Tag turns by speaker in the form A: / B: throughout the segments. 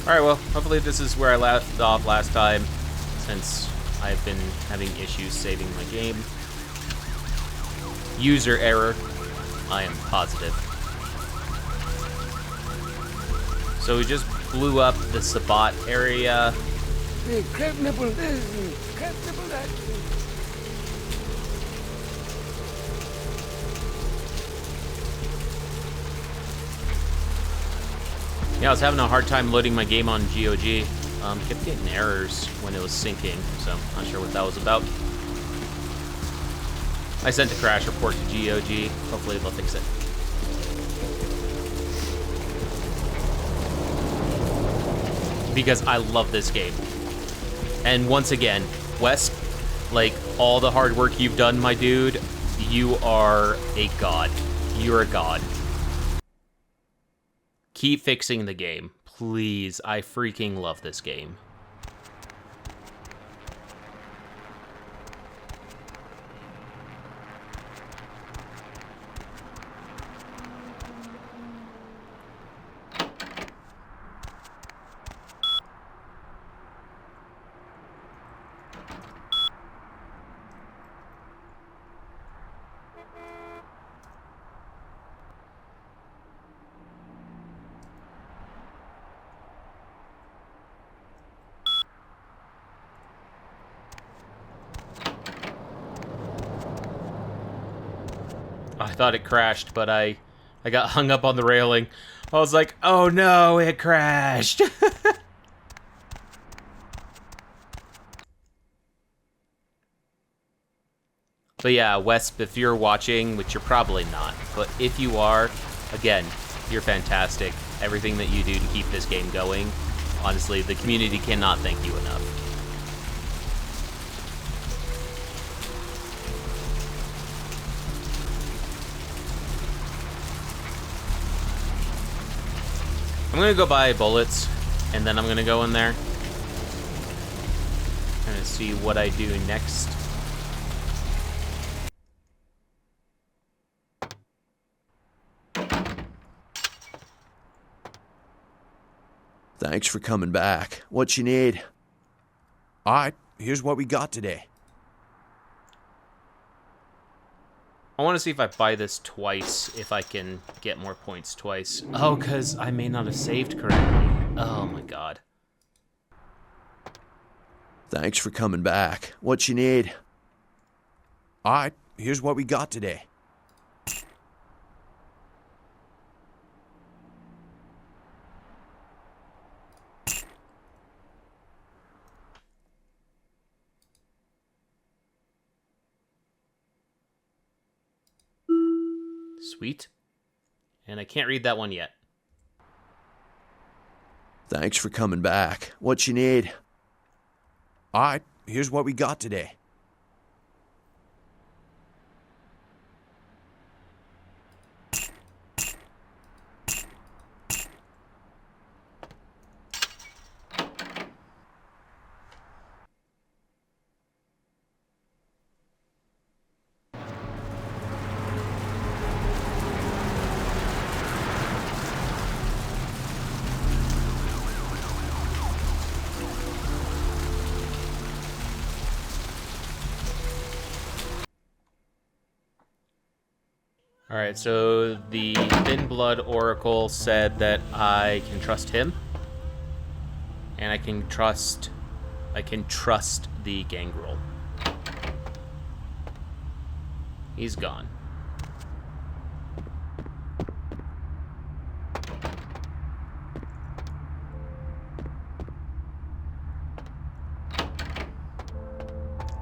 A: Alright, well, hopefully this is where I left off last time, since I've been having issues saving my game. User error, I am positive. So we just blew up the Sabat area.
B: Hey, crab nipple this, crab nipple that.
A: Yeah, I was having a hard time loading my game on GOG. Kept getting errors when it was syncing, so not sure what that was about. I sent a crash report to GOG. Hopefully they'll fix it. Because I love this game. And once again, Wes, like, all the hard work you've done, my dude, you are a god. You're a god. Keep fixing the game, please. I freaking love this game. I thought it crashed, but I got hung up on the railing. I was like, oh no, it crashed. But yeah, Wesp, if you're watching, which you're probably not, but if you are, again, you're fantastic. Everything that you do to keep this game going, honestly, the community cannot thank you enough. I'm gonna go buy bullets, and then I'm gonna go in there. Kind of see what I do next.
C: Thanks for coming back. What you need? All right, here's what we got today.
A: I want to see if I buy this twice, if I can get more points twice. Oh, because I may not have saved correctly. Oh my god.
C: Thanks for coming back. What you need? All right, here's what we got today.
A: Sweet. And I can't read that one yet.
C: Thanks for coming back. What you need? All right, here's what we got today.
A: Alright, so the Thin Blood Oracle said that I can trust him. And I can trust the Gangrel. He's gone.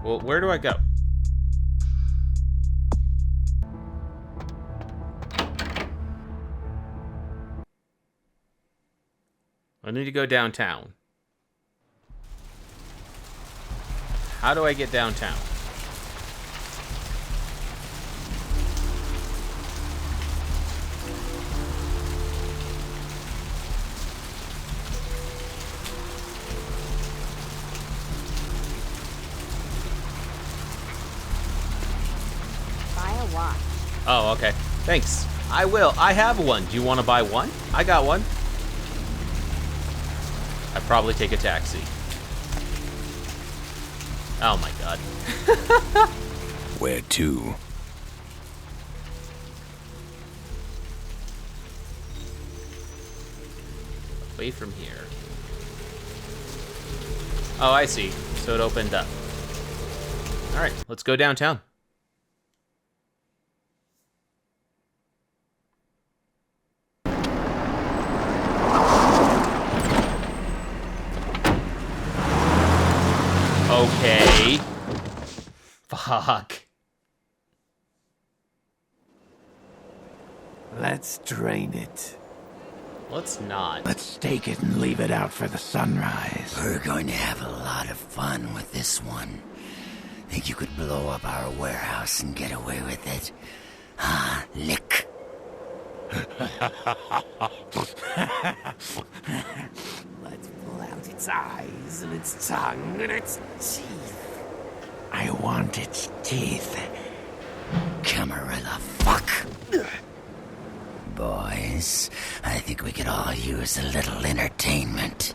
A: Well, where do I go? I need to go downtown. How do I get downtown?
D: Buy a watch.
A: Oh, okay. Thanks. I will. I have one. Do you want to buy one? I got one. I'd probably take a taxi. Oh my god.
E: Where to?
A: Away from here. Oh, I see. So it opened up. Alright, let's go downtown. Okay. Fuck.
F: Let's drain it.
A: Let's not.
F: Let's stake it and leave it out for the sunrise.
G: We're going to have a lot of fun with this one. Think you could blow up our warehouse and get away with it? Ah, lick.
F: Let's pull out its eyes and its tongue and its teeth. I want its teeth.
G: Camarilla fuck. Boys, I think we could all use a little entertainment.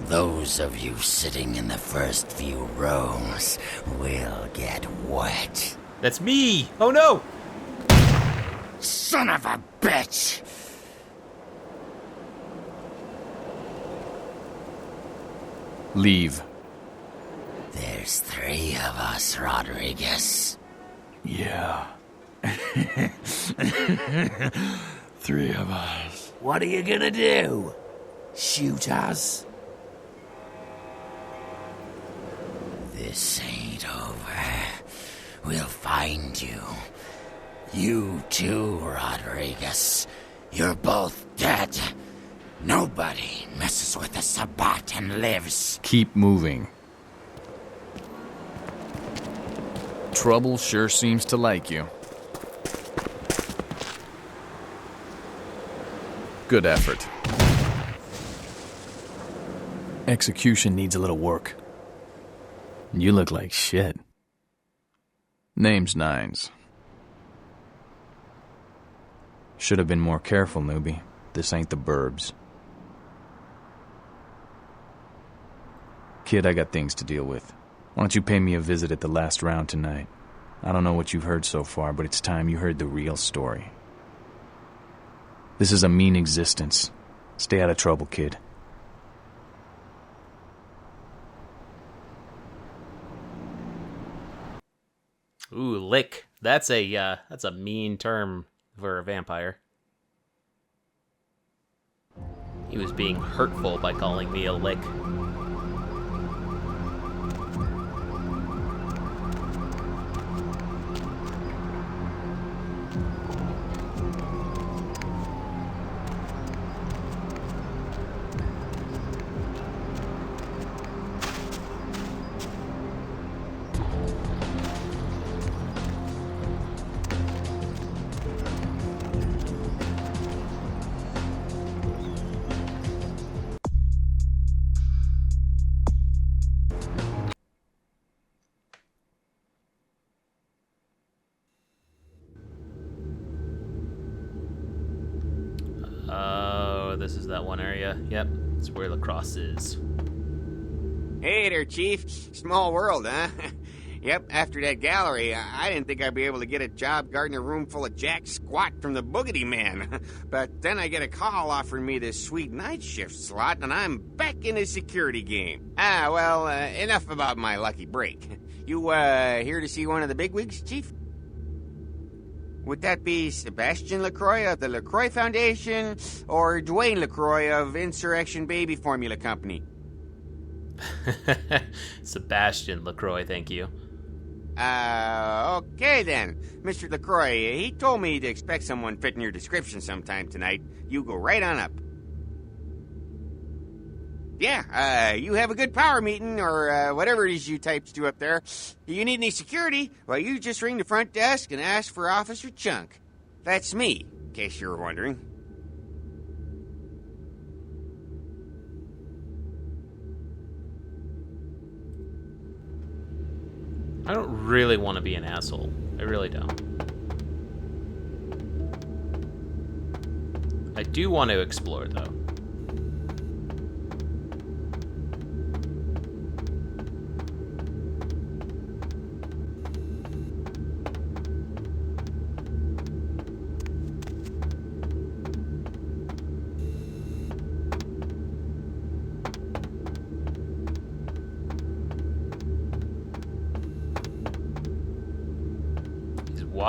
G: Those of you sitting in the first few rows will get wet.
A: That's me! Oh no!
G: Son of a bitch!
E: Leave.
G: There's 3 of us, Rodriguez.
F: Yeah. 3 of us. What are you gonna do? Shoot us?
G: This ain't over. We'll find you. You too, Rodriguez. You're both dead. Nobody messes with the Sabbat and lives.
E: Keep moving. Trouble sure seems to like you. Good effort. Execution needs a little work. You look like shit. Name's Nines. Should have been more careful, newbie. This ain't the burbs. Kid, I got things to deal with. Why don't you pay me a visit at the last round tonight? I don't know what you've heard so far, but it's time you heard the real story. This is a mean existence. Stay out of trouble, kid.
A: Ooh, lick. That's a mean term for a vampire. He was being hurtful by calling me a lick. Oh, this is that one area. Yep, it's where lacrosse is.
H: Hey there, Chief. Small world, huh? Yep, after that gallery, I didn't think I'd be able to get a job guarding a room full of jack squat from the Boogity Man. But then I get a call offering me this sweet night shift slot, and I'm back in the security game. Well, enough about my lucky break. You, here to see one of the bigwigs, Chief? Would that be Sebastian LaCroix of the LaCroix Foundation, or Dwayne LaCroix of Insurrection Baby Formula Company?
A: Sebastian LaCroix, thank you.
H: Okay then. Mr. LaCroix, he told me to expect someone fitting your description sometime tonight. You go right on up. Yeah, you have a good power meeting, or whatever it is you types do up there. You need any security? Well, you just ring the front desk and ask for Officer Chunk. That's me, in case you were wondering.
A: I don't really want to be an asshole. I really don't. I do want to explore, though.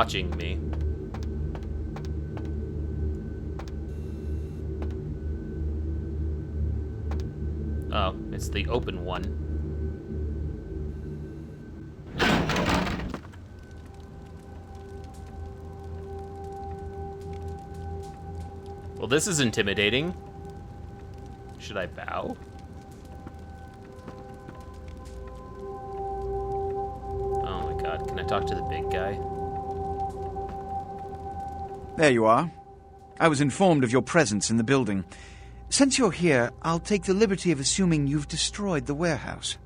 A: watching me. Oh, it's the open one. Well, this is intimidating. Should I bow? Oh my god, can I talk to the big guy?
I: There you are. I was informed of your presence in the building. Since you're here, I'll take the liberty of assuming you've destroyed the warehouse.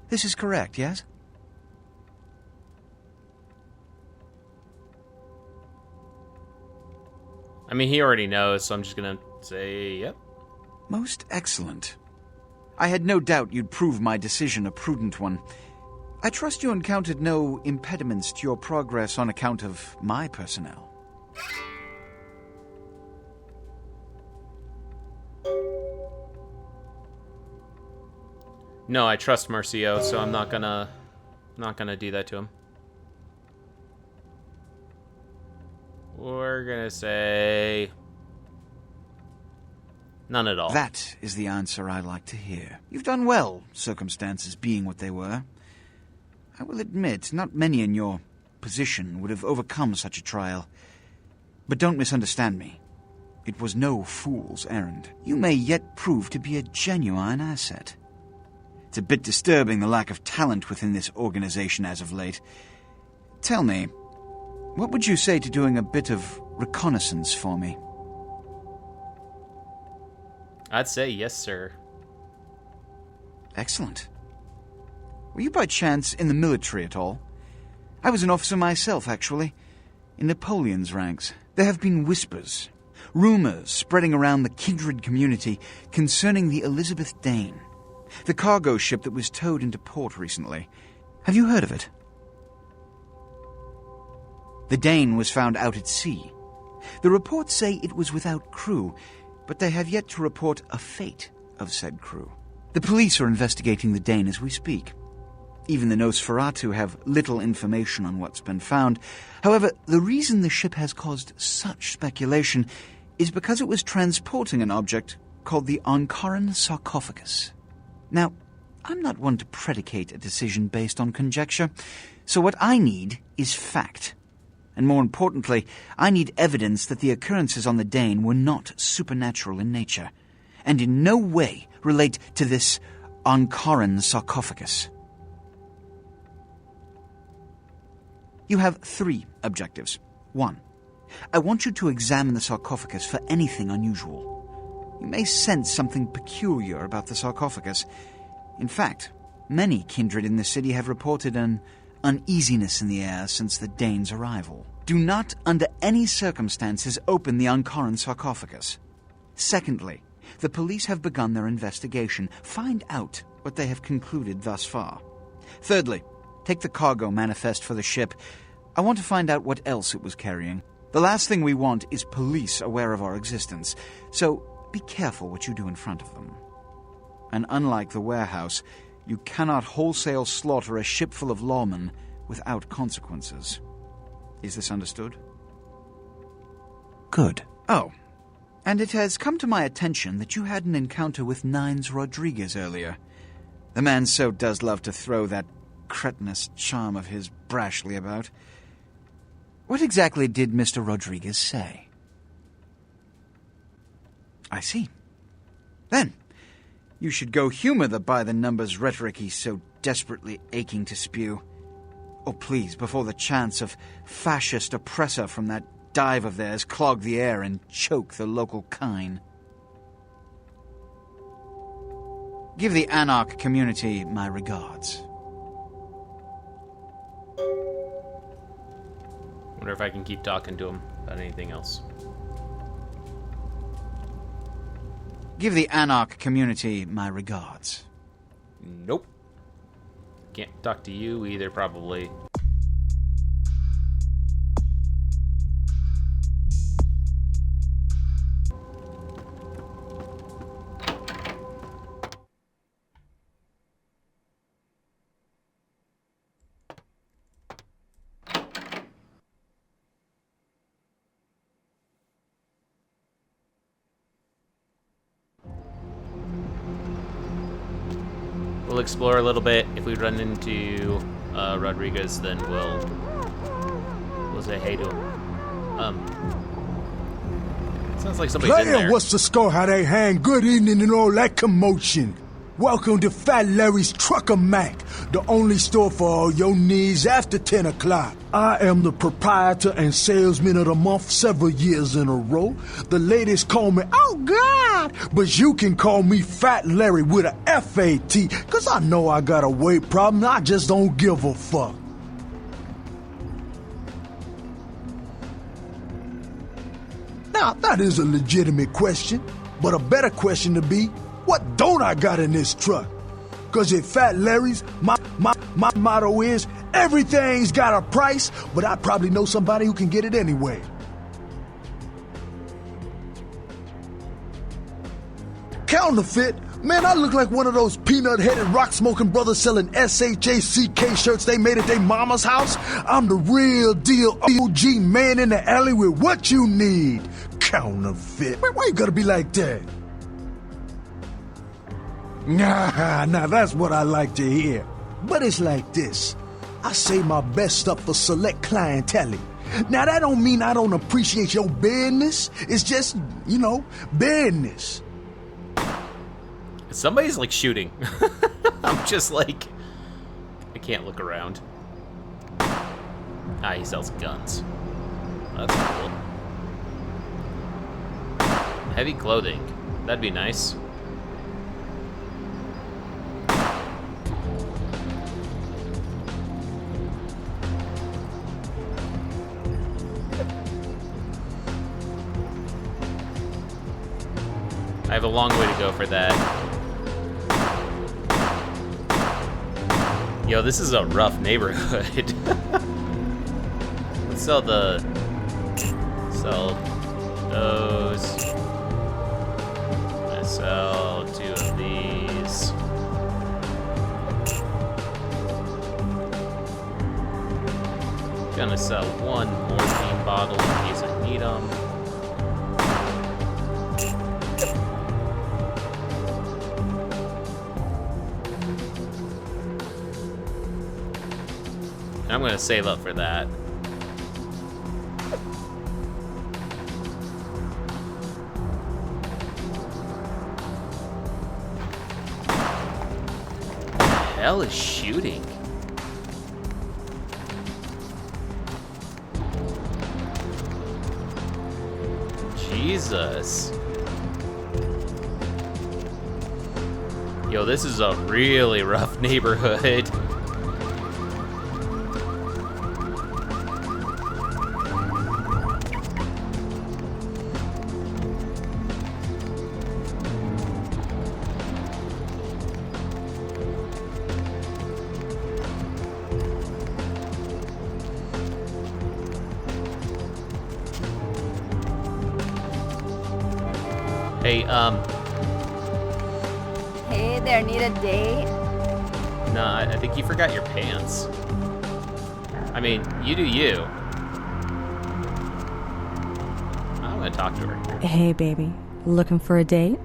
I: This is correct, yes?
A: I mean, he already knows, so I'm just gonna say yep.
I: Most excellent. I had no doubt you'd prove my decision a prudent one. I trust you encountered no impediments to your progress on account of my personnel.
A: No, I trust Marcio, so I'm not gonna do that to him. We're gonna say none at all.
I: That is the answer I like to hear. You've done well, circumstances being what they were. I will admit, not many in your position would have overcome such a trial. But don't misunderstand me. It was no fool's errand. You may yet prove to be a genuine asset. It's a bit disturbing the lack of talent within this organization as of late. Tell me, what would you say to doing a bit of reconnaissance for me?
A: I'd say yes, sir.
I: Excellent. Were you by chance in the military at all? I was an officer myself, actually, in Napoleon's ranks. There have been whispers, rumors spreading around the kindred community concerning the Elizabeth Dane, the cargo ship that was towed into port recently. Have you heard of it? The Dane was found out at sea. The reports say it was without crew, but they have yet to report a fate of said crew. The police are investigating the Dane as we speak. Even the Nosferatu have little information on what's been found. However, the reason the ship has caused such speculation is because it was transporting an object called the Ankaran sarcophagus. Now, I'm not one to predicate a decision based on conjecture, so what I need is fact. And more importantly, I need evidence that the occurrences on the Dane were not supernatural in nature, and in no way relate to this Ankaran sarcophagus. You have 3 objectives. 1. I want you to examine the sarcophagus for anything unusual. You may sense something peculiar about the sarcophagus. In fact, many kindred in the city have reported an uneasiness in the air since the Dane's arrival. Do not, under any circumstances, open the Ankaran sarcophagus. Secondly, the police have begun their investigation. Find out what they have concluded thus far. Thirdly, take the cargo manifest for the ship. I want to find out what else it was carrying. The last thing we want is police aware of our existence, so be careful what you do in front of them. And unlike the warehouse, you cannot wholesale slaughter a ship full of lawmen without consequences. Is this understood? Good. Oh, and it has come to my attention that you had an encounter with Nines Rodriguez earlier. The man so does love to throw that cretinous charm of his brashly about. What exactly did Mr. Rodriguez say? I see. Then, you should go humor the by-the-numbers rhetoric he's so desperately aching to spew. Oh, please, before the chance of fascist oppressor from that dive of theirs clog the air and choke the local kine. Give the Anarch community my regards.
A: Wonder if I can keep talking to him about anything else.
I: Give the Anarch community my regards.
A: Nope. Can't talk to you either, probably. We'll explore a little bit. If we run into Rodriguez, then we'll say hey to him. Sounds like somebody's in
B: Player,
A: there.
B: what's the score? How they hang? Good evening and all that commotion. Welcome to Fat Larry's Trucker Mac, the only store for all your needs after 10 o'clock. I am the proprietor and salesman of the month several years in a row. The ladies call me, oh God, but you can call me Fat Larry with a F-A-T, cause I know I got a weight problem, I just don't give a fuck. Now, that is a legitimate question, but a better question to be, what don't I got in this truck? Cause at Fat Larry's, my motto is, everything's got a price, but I probably know somebody who can get it anyway. Counterfeit? Man, I look like one of those peanut-headed, rock-smoking brothers selling S-H-A-C-K shirts they made at their mama's house. I'm the real deal OG man in the alley with what you need. Counterfeit? Why you gotta be like that? Nah, that's what I like to hear. But it's like this. I save my best stuff for select clientele. Now, that don't mean I don't appreciate your business. It's just, business.
A: Somebody's like shooting. I'm just like, I can't look around. Ah, he sells guns. That's cool. Heavy clothing. That'd be nice. I have a long way to go for that. Yo, this is a rough neighborhood. Let's sell those. I sell 2 of these. Gonna sell 1 morphine bottle in case I need them. I'm gonna save up for that. What the hell is shooting? Jesus. Yo, this is a really rough neighborhood. Hey,
D: Hey there, need a date?
A: nah, I think you forgot your pants. I mean, you do you. I'm gonna talk to her.
J: Hey, baby. Looking for a date?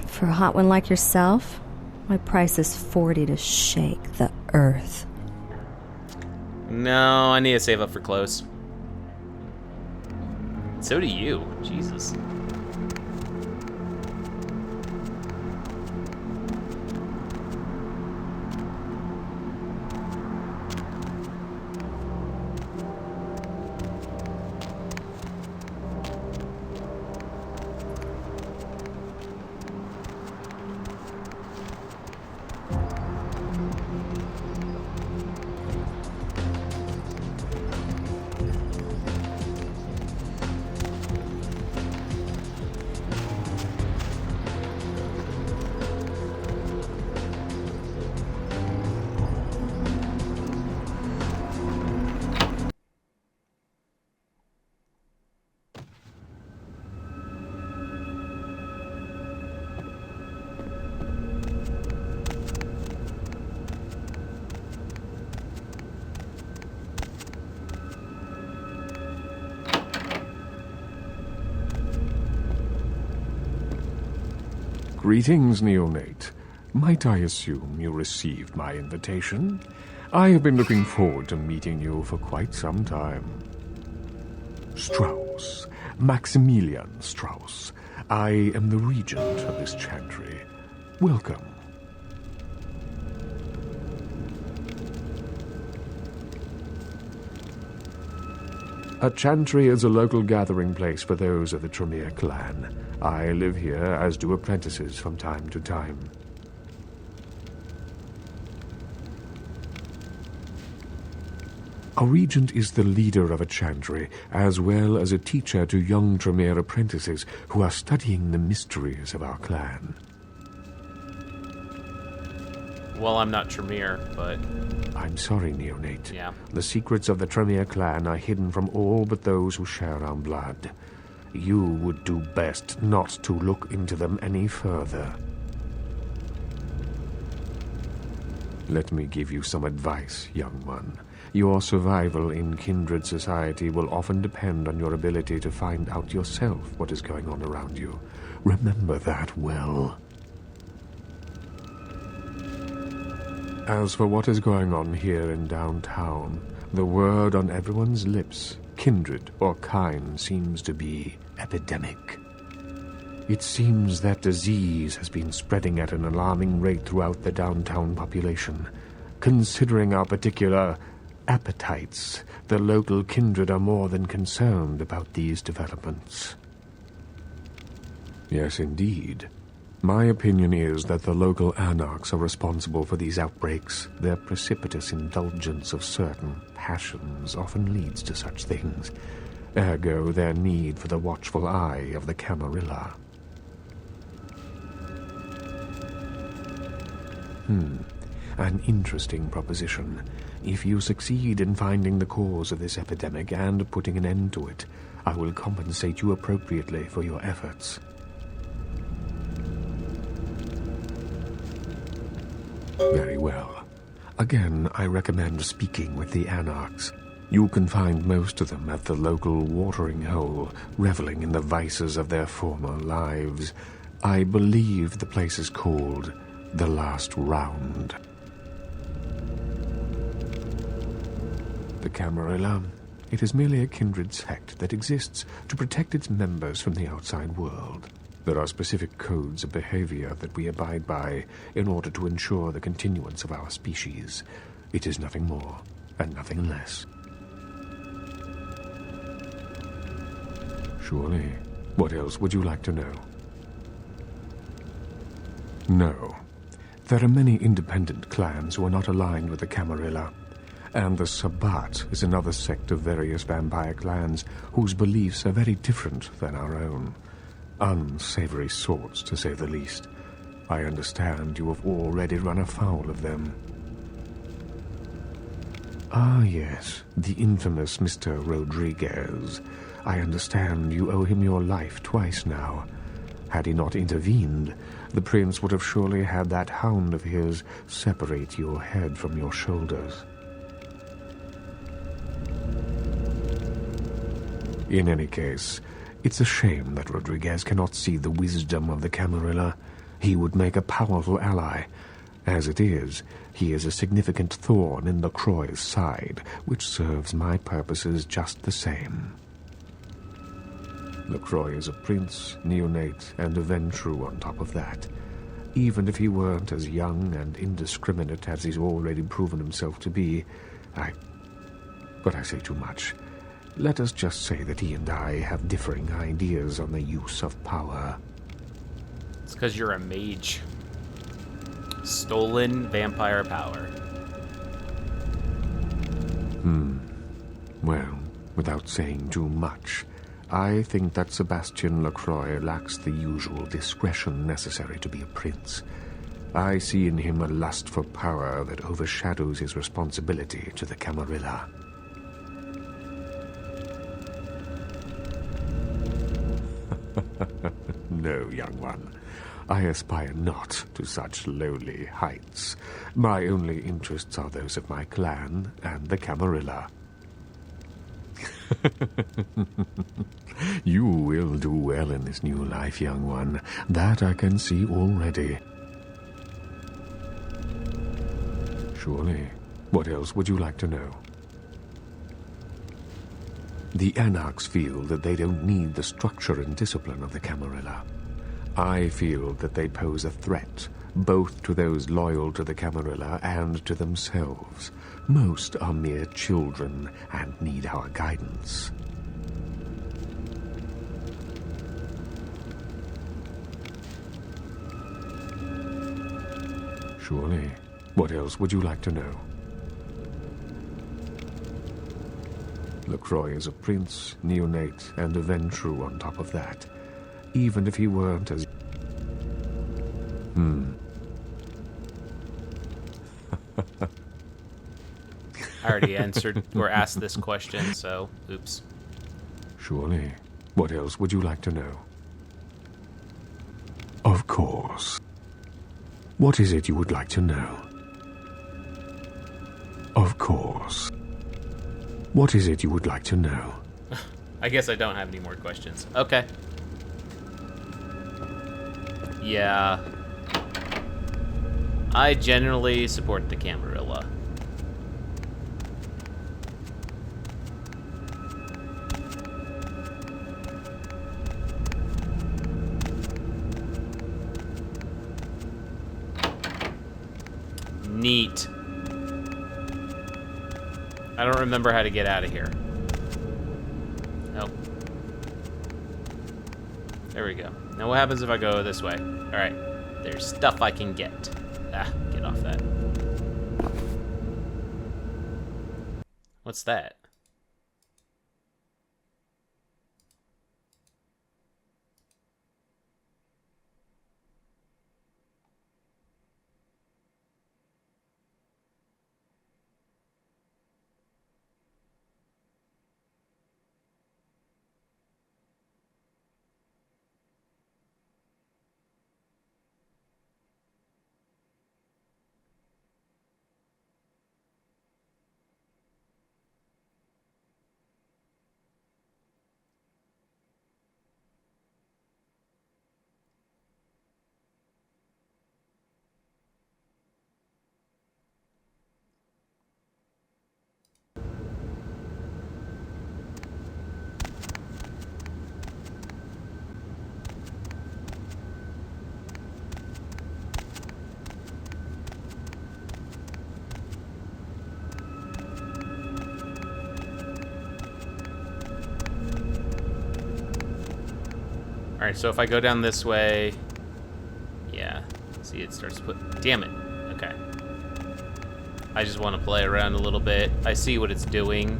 J: For a hot one like yourself, my price is 40 to shake the earth.
A: No, I need to save up for clothes. So do you. Jesus.
K: Greetings, neonate. Might I assume you received my invitation? I have been looking forward to meeting you for quite some time. Strauss. Maximilian Strauss. I am the regent of this chantry. Welcome. A chantry is a local gathering place for those of the Tremere clan. I live here, as do apprentices from time to time. A regent is the leader of a chantry, as well as a teacher to young Tremere apprentices who are studying the mysteries of our clan.
A: Well, I'm not Tremere, but...
K: I'm sorry, neonate.
A: Yeah.
K: The secrets of the Tremere clan are hidden from all but those who share our blood. You would do best not to look into them any further. Let me give you some advice, young one. Your survival in kindred society will often depend on your ability to find out yourself what is going on around you. Remember that well. As for what is going on here in downtown, the word on everyone's lips, kindred or kind, seems to be epidemic. It seems that disease has been spreading at an alarming rate throughout the downtown population. Considering our particular appetites, the local kindred are more than concerned about these developments. Yes, indeed. My opinion is that the local anarchs are responsible for these outbreaks. Their precipitous indulgence of certain passions often leads to such things. Ergo, their need for the watchful eye of the Camarilla. An interesting proposition. If you succeed in finding the cause of this epidemic and putting an end to it, I will compensate you appropriately for your efforts. Very well. Again, I recommend speaking with the anarchs. You can find most of them at the local watering hole, reveling in the vices of their former lives. I believe the place is called The Last Round. The Camarilla. It is merely a kindred sect that exists to protect its members from the outside world. There are specific codes of behavior that we abide by in order to ensure the continuance of our species. It is nothing more and nothing less. Surely. What else would you like to know? No. There are many independent clans who are not aligned with the Camarilla. And the Sabbat is another sect of various vampire clans whose beliefs are very different than our own. Unsavory sorts, to say the least. I understand you have already run afoul of them. Ah, yes, the infamous Mr. Rodriguez. I understand you owe him your life twice now. Had he not intervened, the prince would have surely had that hound of his separate your head from your shoulders. In any case, it's a shame that Rodriguez cannot see the wisdom of the Camarilla. He would make a powerful ally. As it is, he is a significant thorn in LaCroix's side, which serves my purposes just the same. LaCroix is a prince, neonate, and a Ventrue on top of that. Even if he weren't as young and indiscriminate as he's already proven himself to be, But I say too much. Let us just say that he and I have differing ideas on the use of power.
A: It's because you're a mage. Stolen vampire power.
K: Well, without saying too much, I think that Sebastian Lacroix lacks the usual discretion necessary to be a prince. I see in him a lust for power that overshadows his responsibility to the Camarilla. No, young one. I aspire not to such lowly heights. My only interests are those of my clan and the Camarilla. You will do well in this new life, young one. That I can see already. Surely. What else would you like to know? The Anarchs feel that they don't need the structure and discipline of the Camarilla. I feel that they pose a threat, both to those loyal to the Camarilla and to themselves. Most are mere children and need our guidance. Surely. What else would you like to know? LaCroix is a prince, neonate, and a Ventrue on top of that. Even if he weren't as...
A: I already answered or asked this question, so oops.
K: Surely. What else would you like to know? Of course. What is it you would like to know? Of course. What is it you would like to know?
A: I guess I don't have any more questions. Okay. Yeah. I generally support the Camarilla. Neat. I don't remember how to get out of here. Nope. There we go. Now what happens if I go this way? Alright. There's stuff I can get. Ah, get off that. What's that? Alright, so if I go down this way... Yeah. See, it starts to put... Damn it. Okay. I just want to play around a little bit. I see what it's doing.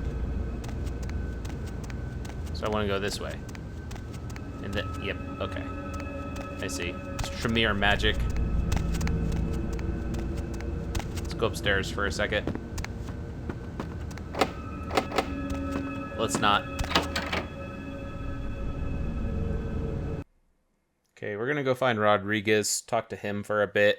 A: So I want to go this way. And then... Yep, okay. I see. It's Tremere magic. Let's go upstairs for a second. Let's not. Okay, we're gonna go find Rodriguez, talk to him for a bit.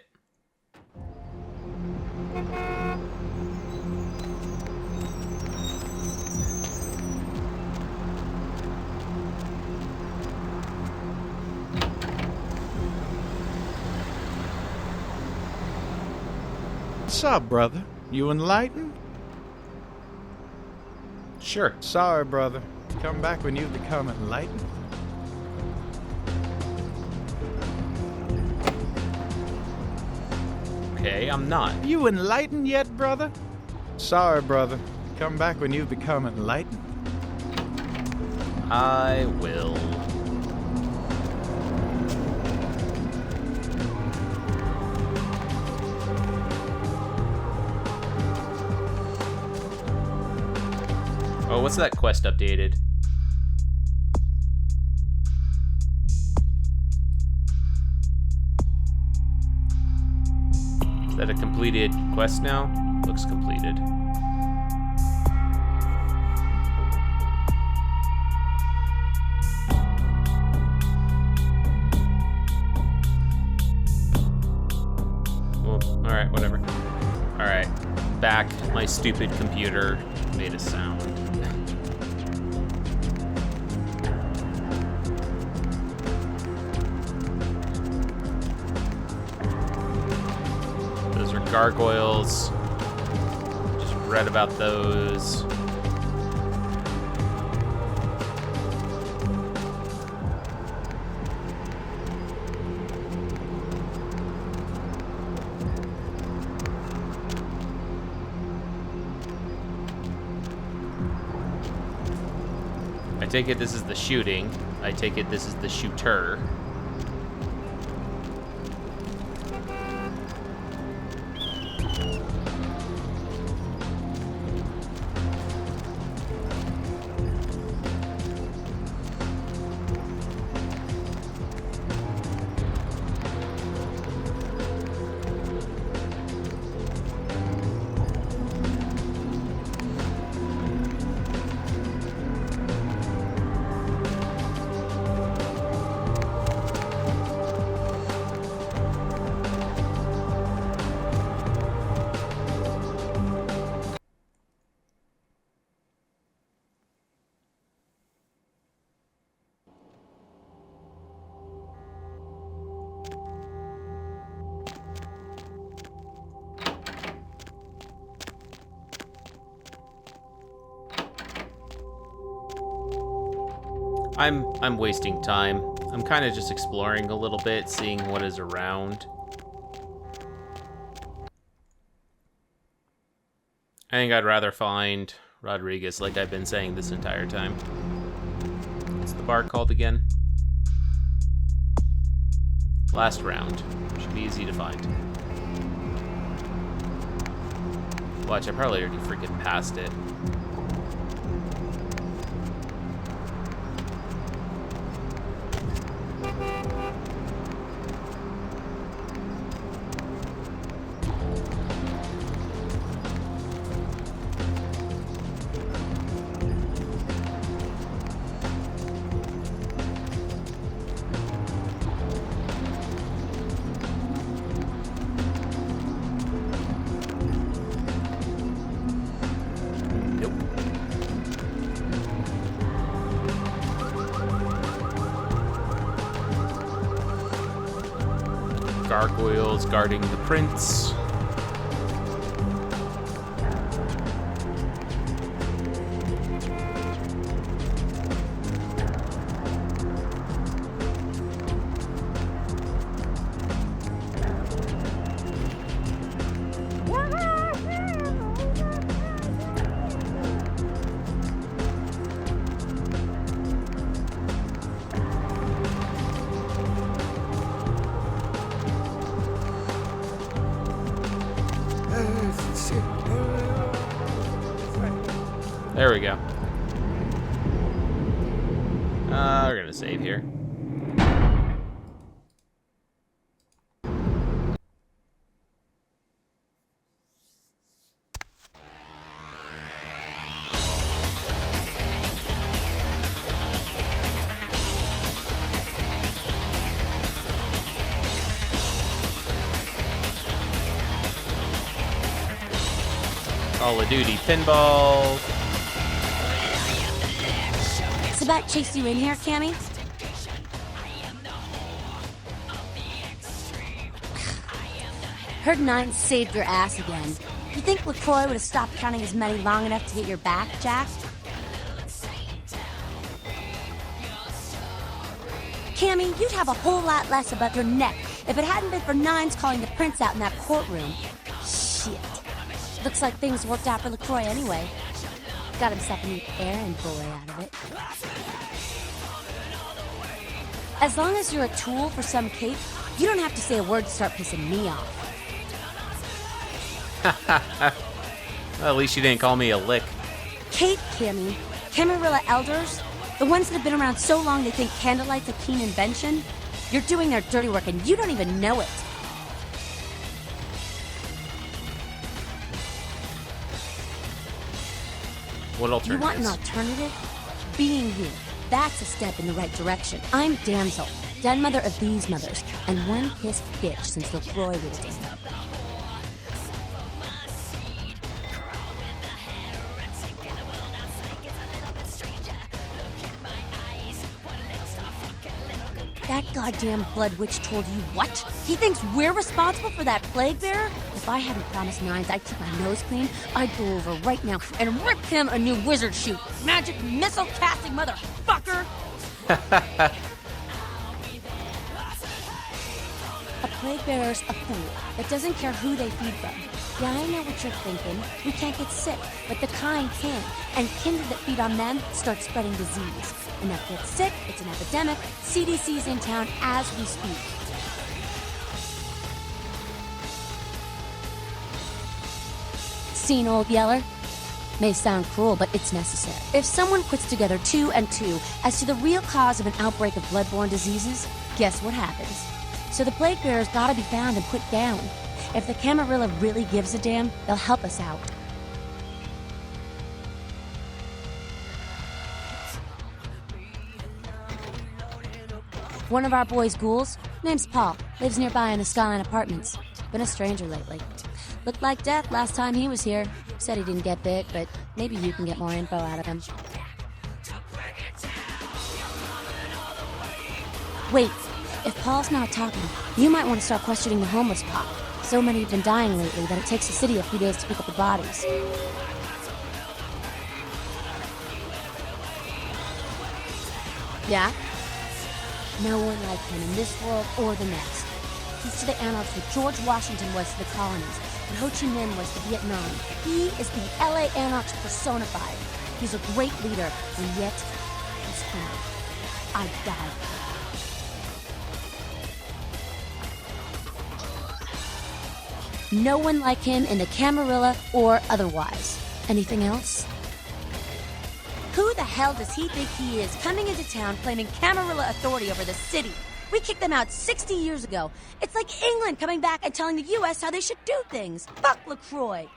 L: What's up, brother? You enlightened?
A: Sure.
L: Sorry, brother. Come back when you've become enlightened.
A: Okay, I'm not.
L: You enlightened yet, brother? Sorry, brother. Come back when you've become enlightened.
A: I will. Oh, what's that quest updated? Is that a completed quest now? Looks completed. Well, alright, whatever. Alright, back. My stupid computer made a sound. Gargoyles. Just read about those. I take it this is the shooting. I take it this is the shooter. I'm wasting time. I'm kind of just exploring a little bit, seeing what is around. I think I'd rather find Rodriguez, like I've been saying this entire time. What's the bar called again? Last round. Should be easy to find. Watch, I probably already freaking passed it. Gargoyles guarding the prince. There we go. We're gonna save here. Call of Duty Pinball.
M: Sabat chased you in here, Cammy? Heard Nine saved your ass again. You think LaCroix would have stopped counting his money long enough to get your back, Jack? Cammy, you'd have a whole lot less above your neck if it hadn't been for Nines calling the prince out in that courtroom. Shit. Looks like things worked out for LaCroix anyway. Got himself a new errand boy out of it. As long as you're a tool for some cape, you don't have to say a word to start pissing me off.
A: Well, at least you didn't call me a lick.
M: Cape, Cammy. Camarilla elders, the ones that have been around so long they think candlelight's a keen invention. You're doing their dirty work and you don't even know it.
A: What alternatives?
M: You want an alternative? Being you. That's a step in the right direction. I'm Damsel, den mother of these mothers, and one pissed bitch since LaCroix was in. That goddamn blood witch told you what? He thinks we're responsible for that plague bearer? If I hadn't promised Nines I'd keep my nose clean, I'd go over right now and rip him a new wizard shoot. Magic missile casting motherfucker! A plague bearer's a fool that doesn't care who they feed from. Yeah, I know what you're thinking. We can't get sick, but the kind can. And kindred that feed on them start spreading disease. Enough gets sick, it's an epidemic. CDC's in town as we speak. Seen, Old Yeller? May sound cruel, but it's necessary. If someone puts together 2 and 2 as to the real cause of an outbreak of bloodborne diseases, guess what happens? So the plague bearers gotta be found and put down. If the Camarilla really gives a damn, they'll help us out. One of our boys' ghouls, name's Paul, lives nearby in the Skyline Apartments. Been a stranger lately. Looked like death last time he was here. Said he didn't get bit, but maybe you can get more info out of him. Wait, if Paul's not talking, you might want to start questioning the homeless pop. So many have been dying lately that it takes the city a few days to pick up the bodies. Yeah? No one like him in this world or the next. He's to the Anarchs what George Washington was to the colonies, what Ho Chi Minh was to Vietnam. He is the LA Anarchs personified. He's a great leader, and yet he's hungry. I died. No one like him in the Camarilla or otherwise. Anything else? Who the hell does he think he is, coming into town claiming Camarilla authority over the city? We kicked them out 60 years ago. It's like England coming back and telling the U.S. how they should do things. Fuck LaCroix.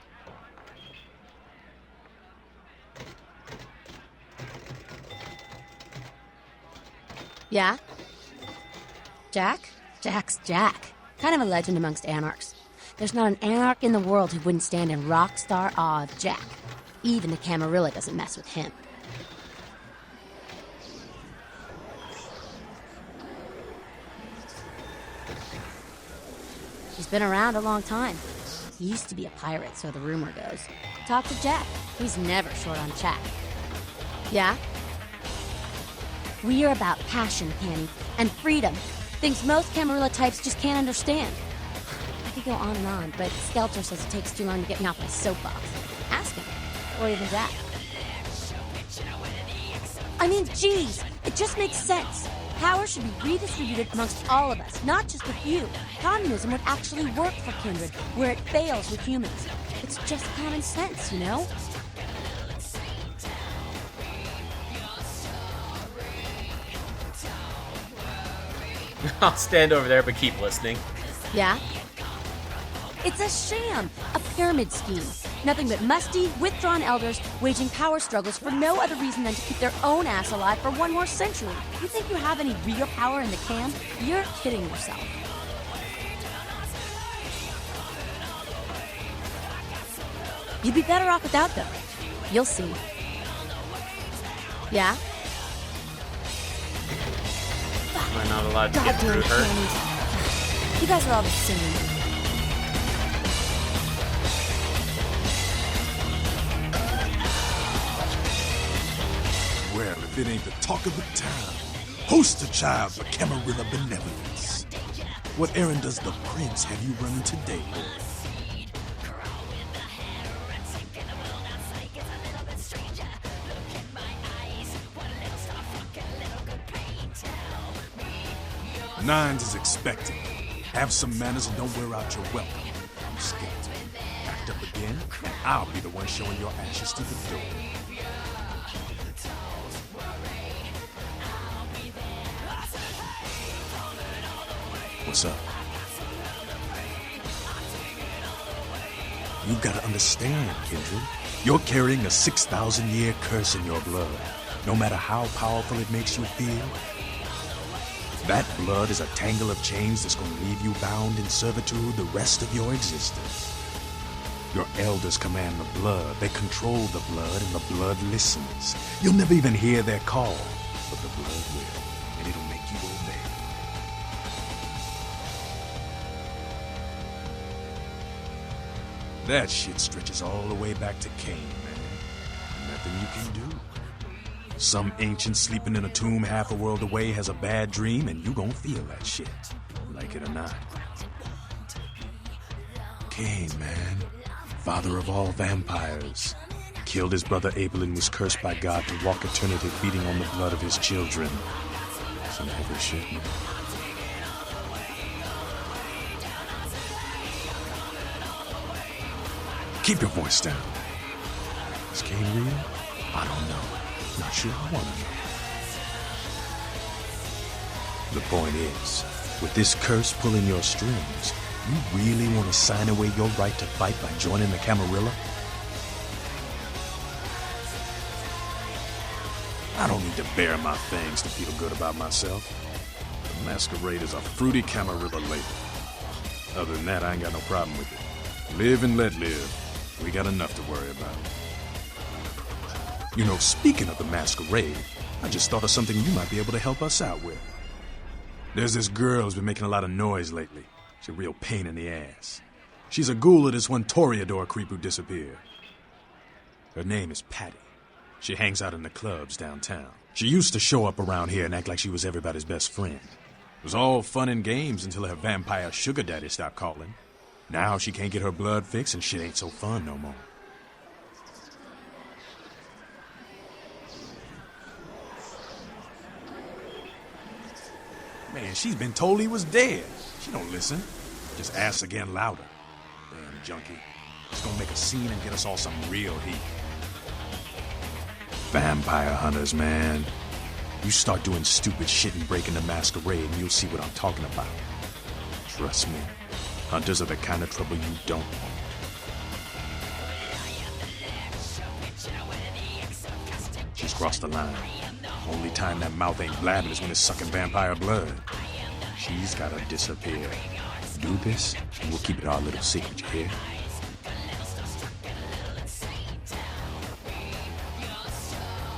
M: Yeah? Jack? Jack's Jack. Kind of a legend amongst Anarchs. There's not an Anarch in the world who wouldn't stand in rock star awe of Jack. Even the Camarilla doesn't mess with him. He's been around a long time. He used to be a pirate, so the rumor goes. Talk to Jack. He's never short on chat. Yeah? We are about passion, Canny, and freedom. Things most Camarilla types just can't understand. I could go on and on, but Skelter says it takes too long to get me off my soapbox. Ask him. Or even Jack. I mean, geez, it just makes sense. Power should be redistributed amongst all of us, not just a few. Communism would actually work for Kindred, where it fails with humans. It's just common sense, you know?
A: I'll stand over there, but keep listening.
M: Yeah? It's a sham, a pyramid scheme. Nothing but musty, withdrawn elders waging power struggles for no other reason than to keep their own ass alive for one more century. You think you have any real power in the camp? You're kidding yourself. You'd be better off without them. You'll see. Yeah?
A: Am I not allowed to get through her?
M: You guys are all the same.
B: Well, if it ain't the talk of the town, poster child for Camarilla benevolence. What errand does the prince have you running today, boy? Nines is expecting. Have some manners and don't wear out your welcome. I'm scared. Act up again, and I'll be the one showing your ashes to the door. What's up? You've got to understand, Kindred. You're carrying a 6,000-year curse in your blood. No matter how powerful it makes you feel, that blood is a tangle of chains that's going to leave you bound in servitude the rest of your existence. Your elders command the blood. They control the blood, and the blood listens. You'll never even hear their call, but the blood will, and it'll make you obey. That shit stretches all the way back to Cain, man. Nothing you can do. Some ancient sleeping in a tomb half a world away has a bad dream, and you gon' feel that shit, like it or not. Cain, man. Father of all vampires. Killed his brother Abel and was cursed by God to walk eternity feeding on the blood of his children. Some heavy shit, man. Keep your voice down. Is Cain real? I don't know. Not sure I want to know. The point is, with this curse pulling your strings, you really want to sign away your right to fight by joining the Camarilla? I don't need to bare my fangs to feel good about myself. The Masquerade is a fruity Camarilla label. Other than that, I ain't got no problem with it. Live and let live. We got enough to worry about. You know, speaking of the Masquerade, I just thought of something you might be able to help us out with. There's this girl who's been making a lot of noise lately. She's a real pain in the ass. She's a ghoul of this one Toreador creep who disappeared. Her name is Patty. She hangs out in the clubs downtown. She used to show up around here and act like she was everybody's best friend. It was all fun and games until her vampire sugar daddy stopped calling. Now she can't get her blood fixed and shit ain't so fun no more. Man, she's been told he was dead. She don't listen. Just asks again louder. Damn junkie. She's gonna make a scene and get us all some real heat. Vampire hunters, man. You start doing stupid shit and breaking the Masquerade and you'll see what I'm talking about. Trust me. Hunters are the kind of trouble you don't want. She's crossed the line. Only time that mouth ain't blabbing is when it's sucking vampire blood. She's gotta disappear. Do this, and we'll keep it our little secret, you hear?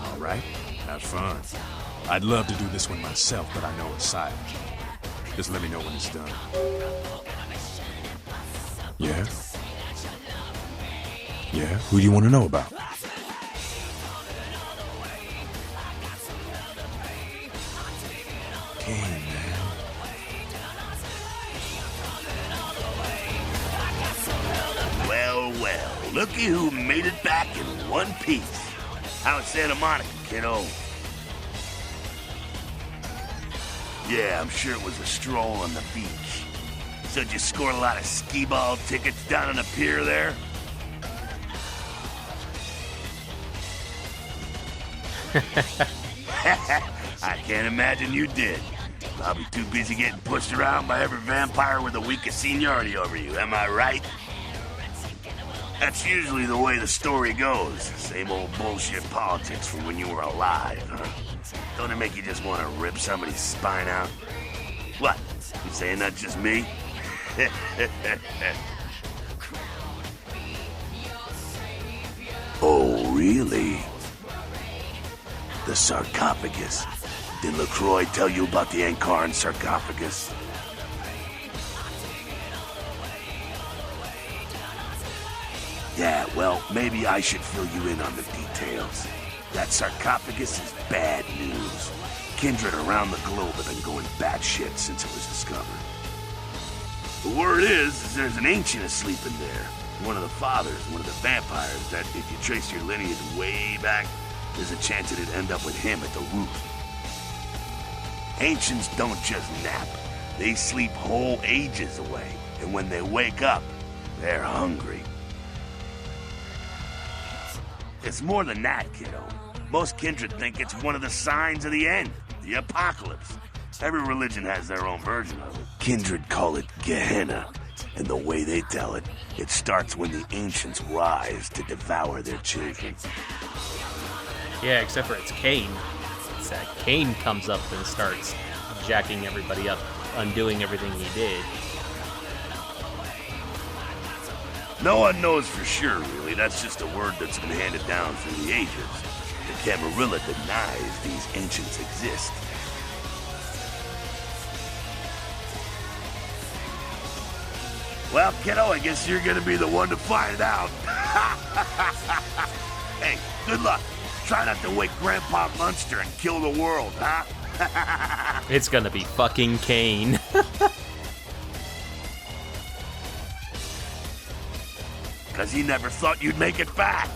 B: All right, have fun. I'd love to do this one myself, but I know it's silent. Just let me know when it's done. Yeah? Yeah? Who do you want to know about? Cain, man.
N: Well, well, looky who made it back in one piece. How's Santa Monica, kiddo? Yeah, I'm sure it was a stroll on the beach. So did you score a lot of skee-ball tickets down on the pier there? I can't imagine you did. Probably too busy getting pushed around by every vampire with the weakest seniority over you, am I right? That's usually the way the story goes. Same old bullshit politics from when you were alive, huh? Don't it make you just want to rip somebody's spine out? What? You saying that's just me? Oh, really? The sarcophagus. Did LaCroix tell you about the Ankaran sarcophagus? Yeah, well, maybe I should fill you in on the details. That sarcophagus is bad news. Kindred around the globe have been going batshit since it was discovered. The word is there's an ancient asleep in there. One of the fathers, one of the vampires, that if you trace your lineage way back, there's a chance it'd end up with him at the root. Ancients don't just nap. They sleep whole ages away, and when they wake up, they're hungry. It's more than that, kiddo. Most kindred think it's one of the signs of the end, the apocalypse. Every religion has their own version of it. Kindred call it Gehenna, and the way they tell it, it starts when the ancients rise to devour their children.
A: Yeah, except for it's Cain. It's that Cain comes up and starts jacking everybody up, undoing everything he did.
N: No one knows for sure, really. That's just a word that's been handed down through the ages. The Camarilla denies these ancients exist. Well, kiddo, I guess you're gonna be the one to find out. Hey, good luck. Try not to wake Grandpa Munster and kill the world, huh?
A: It's gonna be fucking Kane.
N: Because he never thought you'd make it back.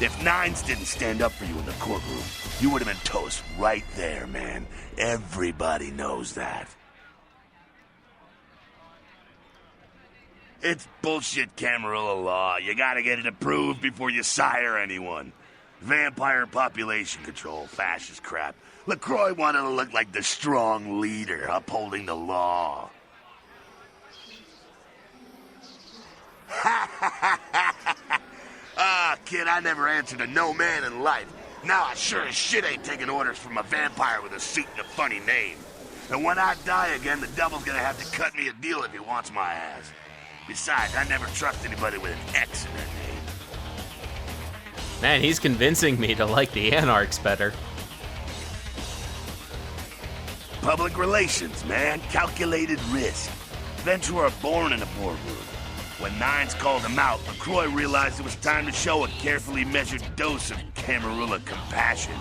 N: If Nines didn't stand up for you in the courtroom, you would have been toast right there, man. Everybody knows that. It's bullshit Camarilla law. You gotta get it approved before you sire anyone. Vampire population control, fascist crap. LaCroix wanted to look like the strong leader upholding the law. Ah, kid, I never answered to no man in life. Now I sure as shit ain't taking orders from a vampire with a suit and a funny name. And when I die again, the devil's gonna have to cut me a deal if he wants my ass. Besides, I never trust anybody with an X in their name.
A: Man, he's convincing me to like the Anarchs better.
N: Public relations, man. Calculated risk. Ventura born in a boardroom. When Nines called him out, LaCroix realized it was time to show a carefully measured dose of Camarilla compassion.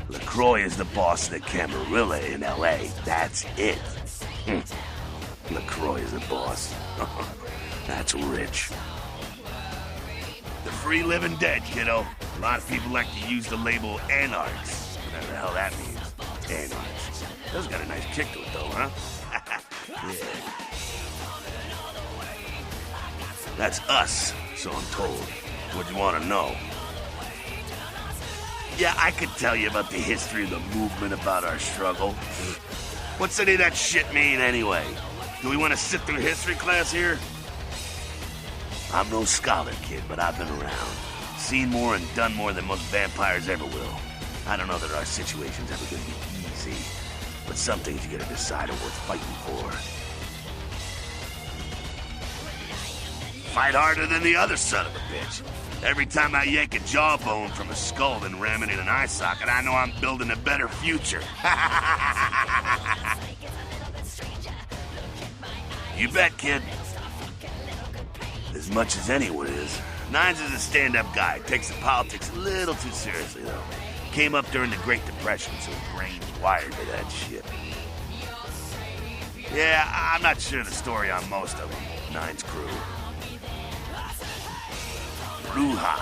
N: LaCroix is the boss of the Camarilla in L.A. That's it. LaCroix is the boss. That's rich. The free living dead, kiddo. A lot of people like to use the label Anarchs. Whatever the hell that means. Anarchs. That's got a nice kick to it, though, huh? Yeah. That's us, so I'm told. What do you want to know? Yeah, I could tell you about the history of the movement, about our struggle. What's any of that shit mean, anyway? Do we want to sit through history class here? I'm no scholar, kid, but I've been around. Seen more and done more than most vampires ever will. I don't know that our situation's ever gonna be easy, but some things you gotta decide are worth fighting for. Fight harder than the other son of a bitch. Every time I yank a jawbone from a skull and ram it in an eye socket, I know I'm building a better future. You bet, kid. As much as anyone is. Nines is a stand-up guy. Takes the politics a little too seriously, though. Came up during the Great Depression, so his brain's wired to that shit. Yeah, I'm not sure the story on most of them. Nines crew. Bruja.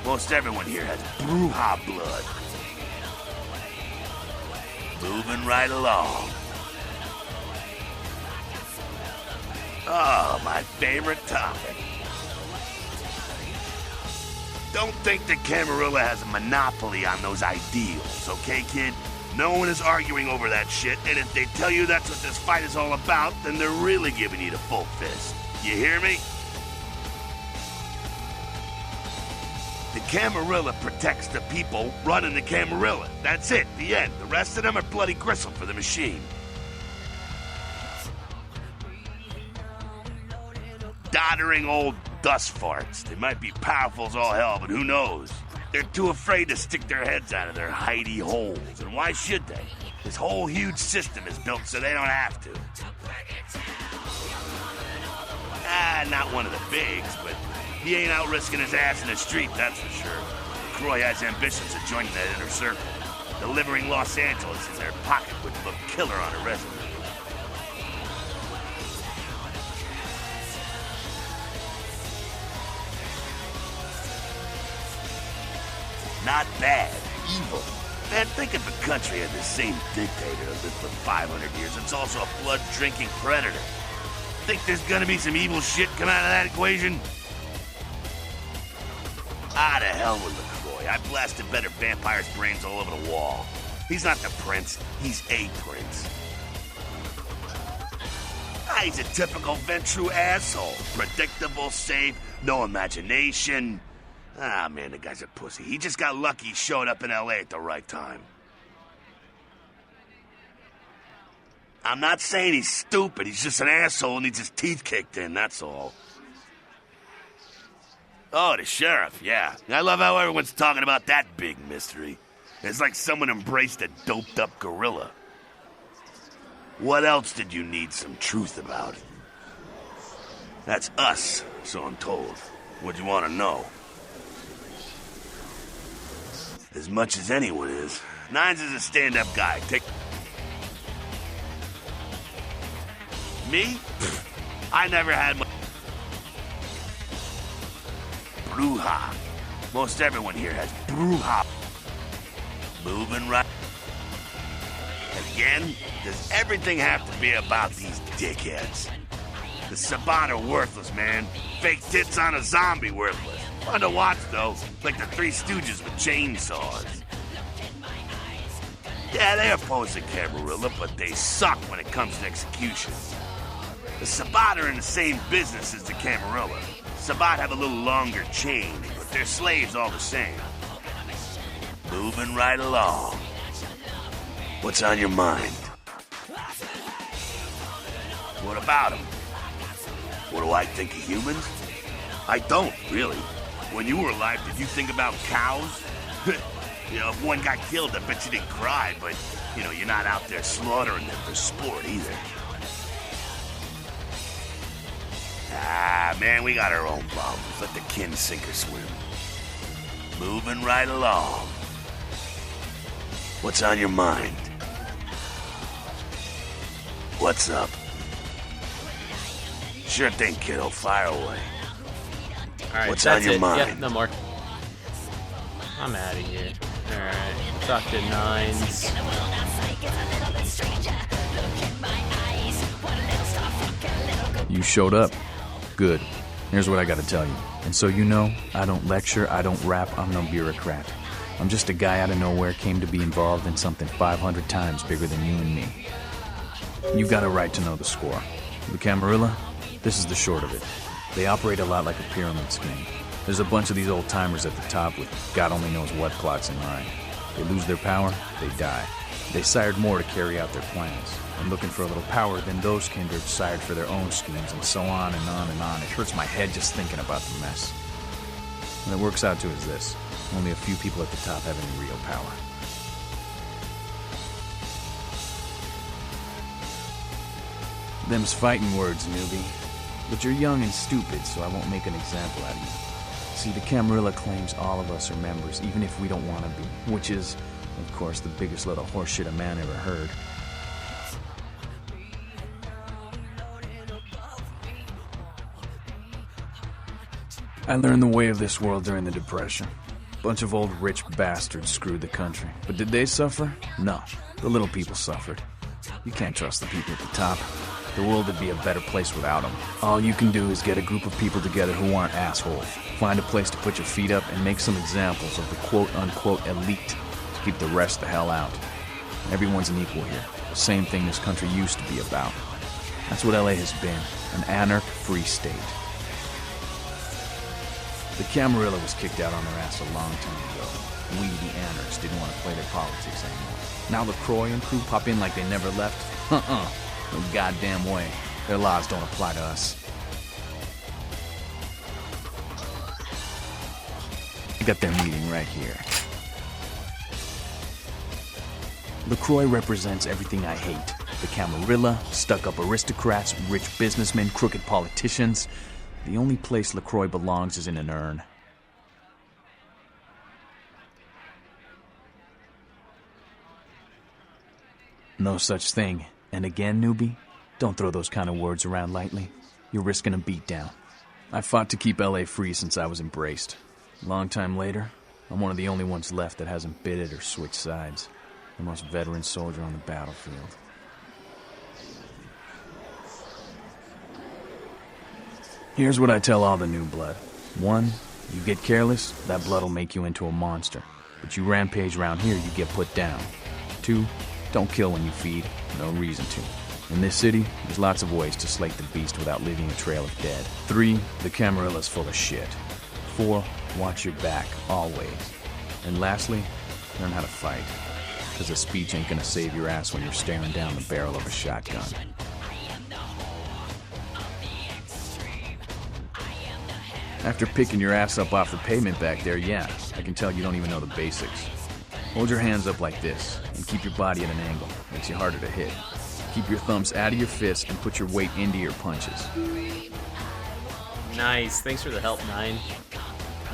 N: Most everyone here has Bruja blood. Moving right along. Oh, my favorite topic. Don't think that Camarilla has a monopoly on those ideals, okay, kid? No one is arguing over that shit, and if they tell you that's what this fight is all about, then they're really giving you the full fist. You hear me? The Camarilla protects the people running the Camarilla. That's it, the end. The rest of them are bloody gristle for the machine. Doddering old dust farts. They might be powerful as all hell, but who knows? They're too afraid to stick their heads out of their hidey holes. And why should they? This whole huge system is built so they don't have to. Not one of the bigs, but he ain't out risking his ass in the street, that's for sure. Croy has ambitions of joining that inner circle. Delivering Los Angeles in their pocket would look killer on a resume. Not bad, evil. Man, think if a country had the same dictator that lived for 500 years. It's also a blood-drinking predator. Think there's gonna be some evil shit come out of that equation? To hell with LaCroix. I blasted better vampires' brains all over the wall. He's not the prince, he's a prince. He's a typical Ventru asshole. Predictable, safe, no imagination. Man, the guy's a pussy. He just got lucky he showed up in L.A. at the right time. I'm not saying he's stupid. He's just an asshole and needs his teeth kicked in, that's all. Oh, the sheriff, yeah. I love how everyone's talking about that big mystery. It's like someone embraced a doped-up gorilla. What else did you need some truth about? That's us, so I'm told. What do you want to know? As much as anyone is. Nines is a stand-up guy. Me? I never had much... Bruja. Most everyone here has Bruja. Moving right... Again, does everything have to be about these dickheads? The Sabbat are worthless, man. Fake tits on a zombie worthless. Fun to watch, though. Like the Three Stooges with chainsaws. Yeah, they oppose the Camarilla, but they suck when it comes to execution. The Sabbat are in the same business as the Camarilla. Sabbat have a little longer chain, but they're slaves all the same. Moving right along. What's on your mind? What about them? What do I think of humans? I don't, really. When you were alive, did you think about cows? You know, if one got killed, I bet you didn't cry, but, you know, you're not out there slaughtering them for sport either. Ah, man, we got our own problems. Let the kin sink or swim. Moving right along. What's on your mind? What's up? Sure thing, kiddo. Fire away.
A: Alright,
N: what's on your mind?
A: Yeah, no more. I'm out of here. Alright, talk to Nines.
E: You showed up. Good. Here's what I gotta tell you. And so you know, I don't lecture, I don't rap, I'm no bureaucrat. I'm just a guy out of nowhere came to be involved in something 500 times bigger than you and me. You got a right to know the score. The Camarilla, this is the short of it. They operate a lot like a pyramid scheme. There's a bunch of these old-timers at the top with God only knows what plots in mind. They lose their power, they die. They sired more to carry out their plans. And looking for a little power, then those kindred sired for their own schemes, and so on and on and on. It hurts my head just thinking about the mess. What it works out to is this. Only a few people at the top have any real power. Them's fighting words, newbie. But you're young and stupid, so I won't make an example out of you. See, the Camarilla claims all of us are members, even if we don't want to be. Which is, of course, the biggest load of horseshit a man ever heard. I learned the way of this world during the Depression. Bunch of old rich bastards screwed the country. But did they suffer? No. The little people suffered. You can't trust the people at the top. The world would be a better place without them. All you can do is get a group of people together who aren't assholes. Find a place to put your feet up and make some examples of the quote-unquote elite to keep the rest the hell out. Everyone's an equal here. The same thing this country used to be about. That's what LA has been. An anarch-free state. The Camarilla was kicked out on their ass a long time ago. We, the anarchs, didn't want to play their politics anymore. Now LaCroix and crew pop in like they never left? No goddamn way. Their laws don't apply to us. I got their meeting right here. LaCroix represents everything I hate. The Camarilla, stuck-up aristocrats, rich businessmen, crooked politicians. The only place LaCroix belongs is in an urn. No such thing. And again, newbie, don't throw those kind of words around lightly. You're risking a beatdown. I fought to keep LA free since I was embraced. Long time later, I'm one of the only ones left that hasn't bid it or switched sides. The most veteran soldier on the battlefield. Here's what I tell all the new blood. 1, you get careless, that blood will make you into a monster. But you rampage around here, you get put down. 2, don't kill when you feed. No reason to. In this city, there's lots of ways to slake the beast without leaving a trail of dead. 3, the Camarilla's full of shit. 4, watch your back, always. And lastly, learn how to fight. Because a speech ain't gonna save your ass when you're staring down the barrel of a shotgun. After picking your ass up off the pavement back there, yeah, I can tell you don't even know the basics. Hold your hands up like this, and keep your body at an angle. Makes you harder to hit. Keep your thumbs out of your fists and put your weight into your punches.
A: Nice. Thanks for the help, 9.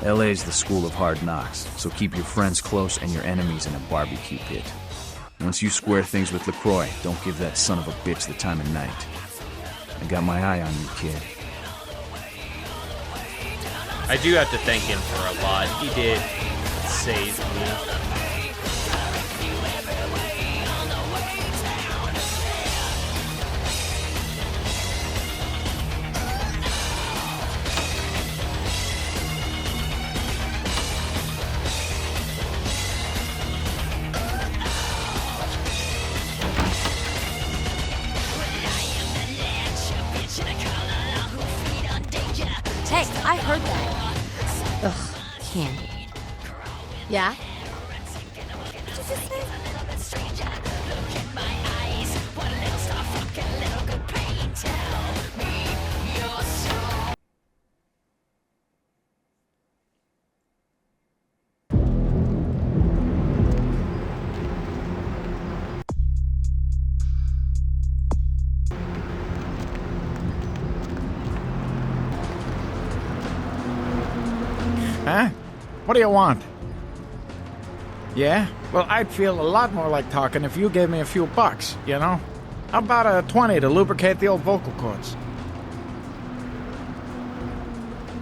E: LA's the school of hard knocks, so keep your friends close and your enemies in a barbecue pit. Once you square things with LaCroix, don't give that son of a bitch the time of night. I got my eye on you, kid.
A: I do have to thank him for a lot. He did save me.
M: Hey, I heard that. Ugh, candy. Yeah? What did you just say?
L: Huh? What do you want? Yeah? Well, I'd feel a lot more like talking if you gave me a few bucks, you know? How about a 20 to lubricate the old vocal cords?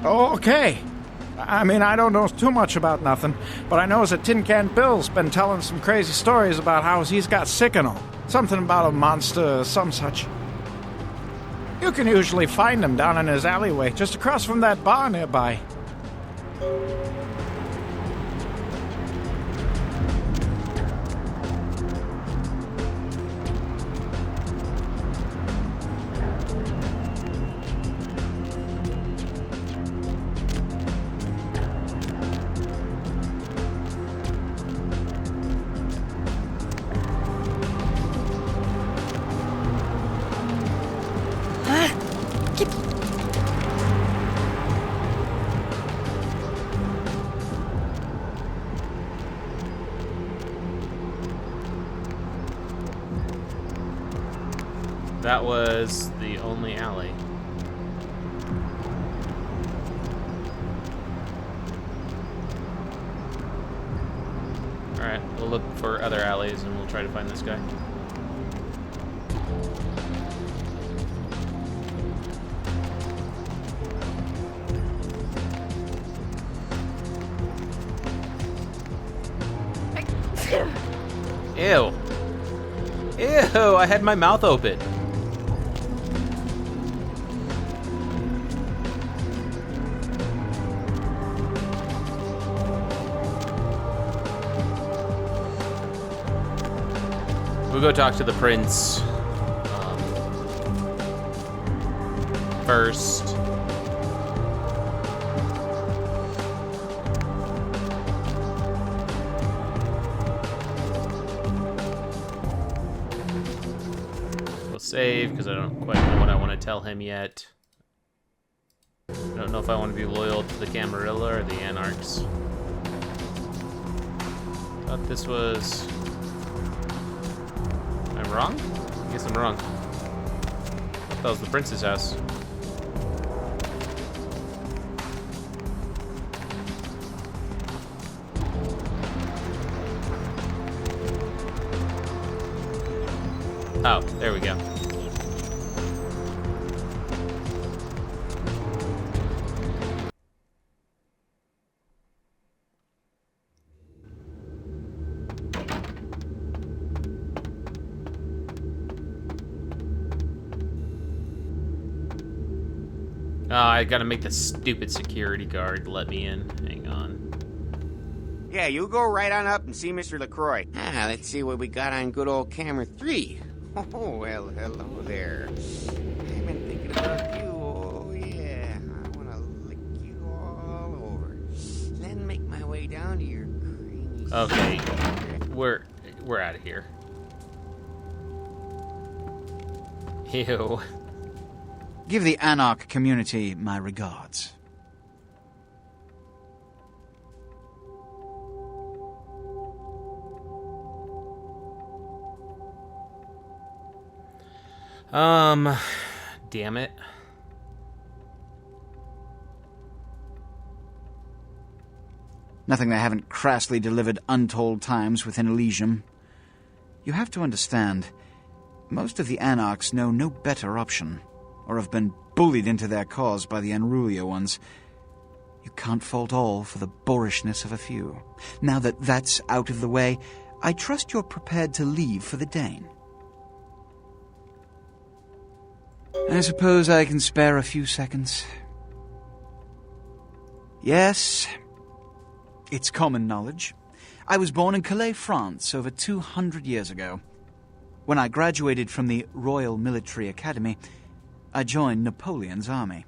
L: Okay. I mean, I don't know too much about nothing, but I know that Tin Can Bill's been telling some crazy stories about how he's got sick and all. Something about a monster, some such. You can usually find him down in his alleyway, just across from that bar nearby.
A: That was the only alley. Alright, we'll look for other alleys and we'll try to find this guy. Ew. Ew, I had my mouth open. We'll go talk to the prince first. We'll save because I don't quite know what I want to tell him yet. I don't know if I want to be loyal to the Camarilla or the Anarchs. Thought this was... I'm wrong? I guess I'm wrong. That was the prince's house. Oh, there we go. Oh, I gotta make the stupid security guard let me in. Hang on.
H: Yeah, you go right on up and see Mr. LaCroix. Ah, let's see what we got on good old camera 3. Oh, well, hello there. I've been thinking about you. Oh, yeah. I want to lick you all over. Then make my way down to your creamy...
A: Okay. We're out of here. Ew.
I: Give the Anarch community my regards.
A: Damn it.
I: Nothing they haven't crassly delivered untold times within Elysium. You have to understand, most of the Anarchs know no better option, or have been bullied into their cause by the unrulier ones. You can't fault all for the boorishness of a few. Now that that's out of the way, I trust you're prepared to leave for the Dane. I suppose I can spare a few seconds. Yes, it's common knowledge. I was born in Calais, France, over 200 years ago. When I graduated from the Royal Military Academy, I joined Napoleon's army.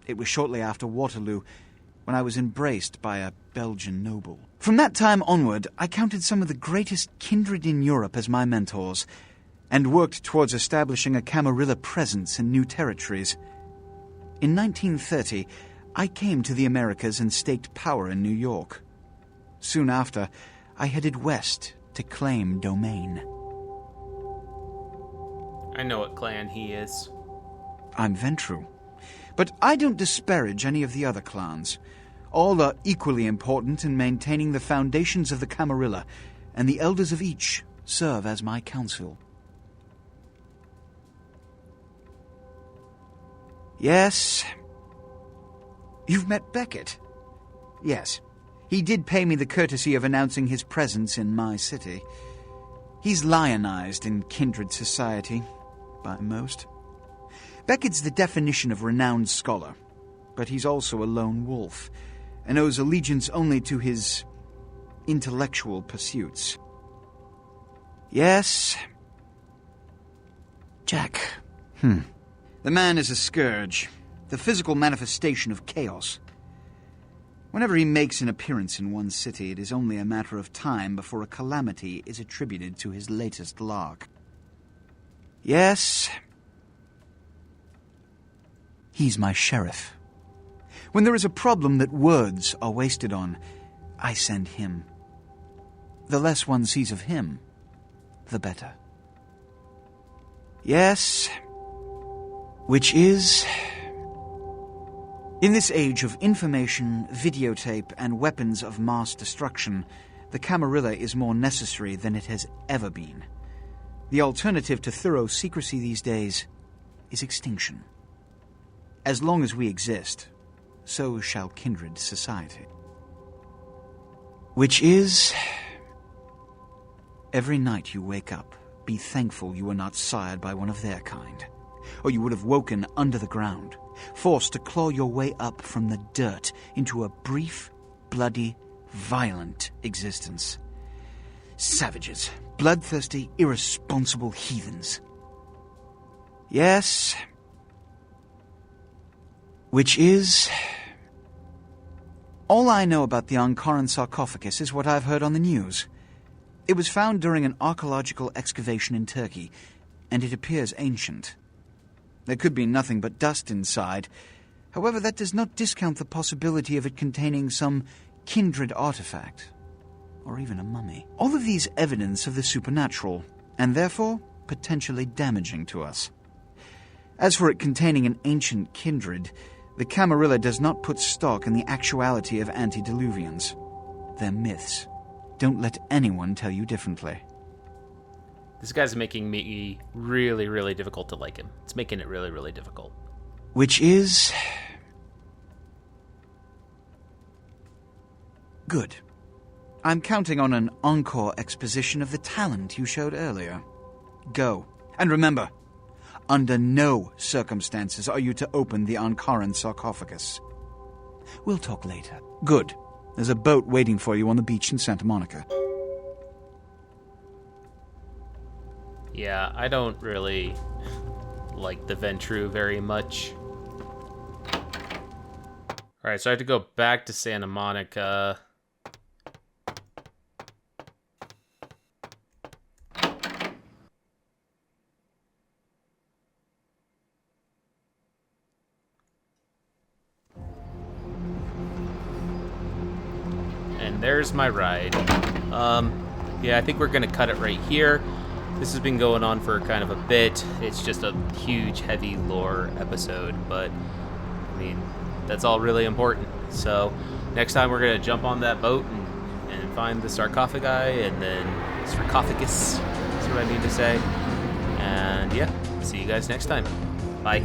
I: It was shortly after Waterloo, when I was embraced by a Belgian noble. From that time onward, I counted some of the greatest kindred in Europe as my mentors, and worked towards establishing a Camarilla presence in new territories. In 1930, I came to the Americas and staked power in New York. Soon after, I headed west to claim domain.
A: I know what clan he is.
I: I'm Ventru. But I don't disparage any of the other clans. All are equally important in maintaining the foundations of the Camarilla, and the elders of each serve as my council. Yes. You've met Beckett? Yes. He did pay me the courtesy of announcing his presence in my city. He's lionized in kindred society, by most. Beckett's the definition of renowned scholar, but he's also a lone wolf, and owes allegiance only to his intellectual pursuits. Yes. Jack. The man is a scourge, the physical manifestation of chaos. Whenever he makes an appearance in one city, it is only a matter of time before a calamity is attributed to his latest lark. Yes. He's my sheriff. When there is a problem that words are wasted on, I send him. The less one sees of him, the better. Yes. Which is... In this age of information, videotape, and weapons of mass destruction, the Camarilla is more necessary than it has ever been. The alternative to thorough secrecy these days is extinction. As long as we exist, so shall kindred society. Which is... Every night you wake up, be thankful you were not sired by one of their kind, or you would have woken under the ground, forced to claw your way up from the dirt into a brief, bloody, violent existence. Savages, bloodthirsty, irresponsible heathens. Yes. Which is... All I know about the Ankaran sarcophagus is what I've heard on the news. It was found during an archaeological excavation in Turkey, and it appears ancient. There could be nothing but dust inside. However, that does not discount the possibility of it containing some kindred artifact, or even a mummy. All of these evidence of the supernatural, and therefore potentially damaging to us. As for it containing an ancient kindred, the Camarilla does not put stock in the actuality of antediluvians. They're myths. Don't let anyone tell you differently.
A: This guy's making me really, really difficult to like him. It's making it really, really difficult.
I: Which is... Good. I'm counting on an encore exposition of the talent you showed earlier. Go. And remember, under no circumstances are you to open the Ankaran sarcophagus. We'll talk later. Good. There's a boat waiting for you on the beach in Santa Monica.
A: Yeah, I don't really like the Ventru very much. Alright, so I have to go back to Santa Monica. And there's my ride. Yeah, I think we're gonna cut it right here. This has been going on for kind of a bit. It's just a huge, heavy lore episode, but, I mean, that's all really important. So, next time we're going to jump on that boat and find the sarcophagi, and then sarcophagus, is what I mean to say. And, yeah, see you guys next time. Bye.